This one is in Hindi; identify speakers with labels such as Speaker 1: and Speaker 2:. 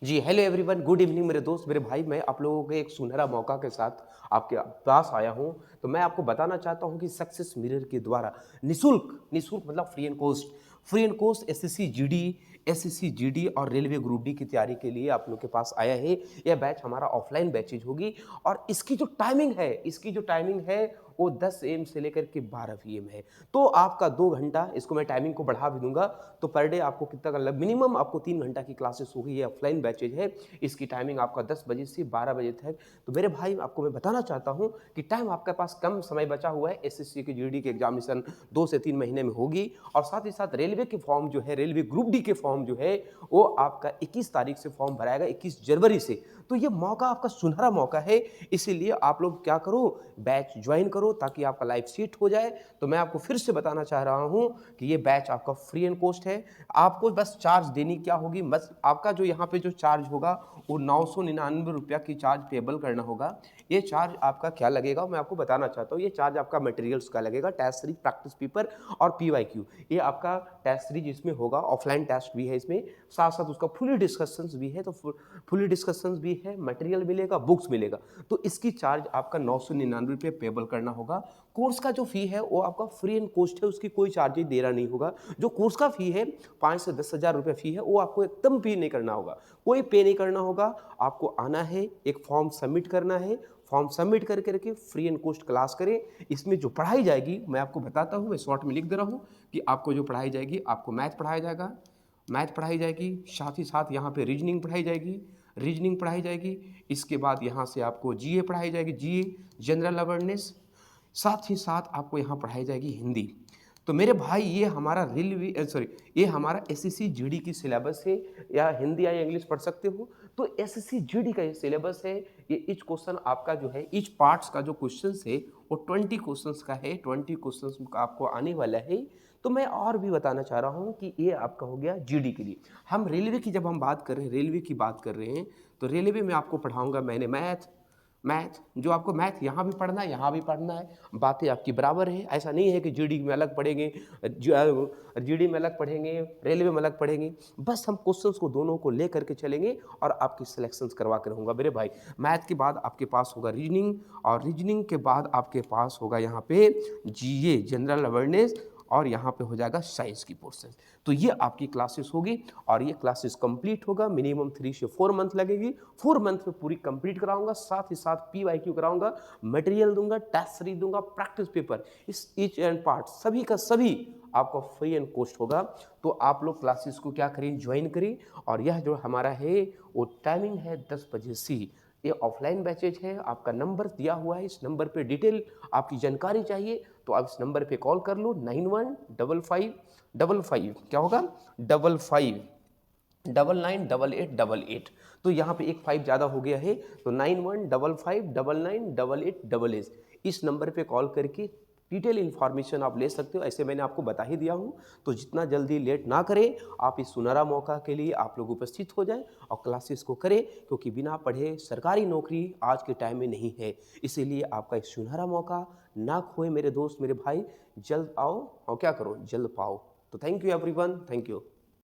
Speaker 1: जी, हेलो एवरीवन, गुड इवनिंग मेरे दोस्त, मेरे भाई। मैं आप लोगों के एक सुनहरा मौका के साथ आपके पास आया हूँ। तो मैं आपको बताना चाहता हूँ कि सक्सेस मिरर के द्वारा निःशुल्क निःशुल्क मतलब free and cost SSC GD और रेलवे ग्रुप डी की तैयारी के लिए आप लोग के पास आया है। यह बैच हमारा ऑफलाइन बैचेज होगी और इसकी जो टाइमिंग है वो 10 एम से लेकर के 12 पीएम है। तो आपका 2 घंटा, इसको मैं टाइमिंग को बढ़ा भी दूंगा, तो पर डे आपको कितना का मिनिमम आपको 3 घंटा की क्लासेस होगी। ये ऑफलाइन बैचेज है। इसकी टाइमिंग आपका 10 बजे से 12 बजे तक। तो मेरे भाई, आपको मैं बताना चाहता हूँ कि टाइम आपके पास कम समय बचा हुआ है। एसएससी की जीडी की एग्जामिनेशन 2 से 3 महीने में होगी और साथ ही साथ रेलवे के फॉर्म जो है, रेलवे ग्रुप डी के फॉर्म जो है वो आपका 21 तारीख से फॉर्म भराएगा, 21 जनवरी से। तो ये मौका आपका सुनहरा मौका है, इसीलिए आप लोग क्या करो, बैच ज्वाइन करो ताकि आपका लाइफ सेट हो जाए। तो मैं आपको फिर से बताना चाह रहा हूँ कि ये बैच आपका फ्री एंड कोस्ट है। आपको बस चार्ज देनी क्या होगी, बस आपका जो यहाँ पे जो चार्ज होगा वो 999 रुपया की चार्ज पेबल करना होगा। ये चार्ज आपका क्या लगेगा मैं आपको बताना चाहता हूँ। ये चार्ज आपका मटेरियल्स का लगेगा, टेस्ट सीरीज, प्रैक्टिस पेपर और पीवाईक्यू। ये आपका टेस्ट सीरीज इसमें होगा, ऑफलाइन टेस्ट भी है इसमें, साथ साथ उसका फुली डिस्कशंस भी है। तो फुली डिस्कशंस भी है, मटेरियल मिलेगा, बुक्स मिलेगा। तो इसकी चार्ज आपका 999 रुपये पेबल करना होगा। कोर्स का जो फी है वो आपका फ्री एंड कोस्ट है, उसकी कोई चार्ज देना नहीं होगा। जो कोर्स का फी है 5 से 10 हज़ार रुपये फी है, वो आपको एकदम पे नहीं करना होगा, कोई पे नहीं करना होगा। आपको आना है, एक फॉर्म सबमिट करना है, फॉर्म सबमिट करके फ्री एंड कोस्ट क्लास करें। इसमें जो पढ़ाई जाएगी मैं आपको बताता हूँ, मैं शॉर्ट में लिख दे रहा हूँ कि आपको जो पढ़ाई जाएगी, आपको मैथ पढ़ाई जाएगी, साथ ही साथ यहाँ पे रीजनिंग पढ़ाई जाएगी। इसके बाद यहाँ से आपको जीए पढ़ाई जाएगी, जीए जनरल अवेयरनेस, साथ ही साथ आपको यहाँ पढ़ाई जाएगी हिंदी। तो मेरे भाई, ये हमारा एसएससी जीडी की सिलेबस है। या हिंदी या इंग्लिश पढ़ सकते हो। तो एसएससी जीडी का ये सिलेबस है। ये ईच क्वेश्चन आपका जो है, ईच पार्ट्स का जो क्वेश्चन है वो 20 क्वेश्चंस का है, 20 क्वेश्चंस का आपको आने वाला है। तो मैं और भी बताना चाह रहा हूँ कि ये आपका हो गया जीडी के लिए। हम रेलवे की जब हम बात कर रहे हैं, तो रेलवे में आपको पढ़ाऊंगा मैंने मैथ जो आपको मैथ यहाँ भी पढ़ना है, यहाँ भी पढ़ना है, बातें आपकी बराबर है। ऐसा नहीं है कि जीडी में अलग पढ़ेंगे, जीडी में अलग पढ़ेंगे, रेलवे में अलग पढ़ेंगे। बस हम क्वेश्चंस को दोनों को ले करके चलेंगे और आपकी सिलेक्शंस करवा कर रहूँगा मेरे भाई। मैथ के बाद आपके पास होगा रीजनिंग, और रीजनिंग के बाद आपके पास होगा यहाँ पे जीए जनरल अवेयरनेस, और यहाँ पे हो जाएगा साइंस की पोर्शन। तो ये आपकी क्लासेस होगी और ये क्लासेस कंप्लीट होगा, मिनिमम 3 से 4 मंथ लगेगी। 4 मंथ में पूरी कंप्लीट कराऊंगा, साथ ही साथ पीवाईक्यू कराऊंगा, मटेरियल दूंगा, टेस्ट सीरीज दूंगा, प्रैक्टिस पेपर, इस ईच एंड पार्ट सभी का सभी आपका फ्री एंड कोस्ट होगा। तो आप लोग क्लासेस को क्या करें, ज्वाइन करें। और यह जो हमारा है वो टाइमिंग है 10 बजे से। ये ऑफलाइन बैचेज है, आपका नंबर दिया हुआ है, इस नंबर पे डिटेल आपकी जानकारी चाहिए तो आप इस नंबर पे कॉल कर लो, 915555 क्या होगा, 55998888। तो यहाँ पे एक 5 ज़्यादा हो गया है, तो 9155998888। इस नंबर पे कॉल करके डिटेल इन्फॉर्मेशन आप ले सकते हो। ऐसे मैंने आपको बता ही दिया हूँ। तो जितना जल्दी लेट ना करें, आप इस सुनहरा मौका के लिए आप लोग उपस्थित हो जाएं और क्लासेस को करें, क्योंकि बिना पढ़े सरकारी नौकरी आज के टाइम में नहीं है। इसीलिए आपका एक सुनहरा मौका ना खोए मेरे दोस्त, मेरे भाई। जल्द आओ और क्या करो, जल्द पाओ। तो thank you everyone, thank you.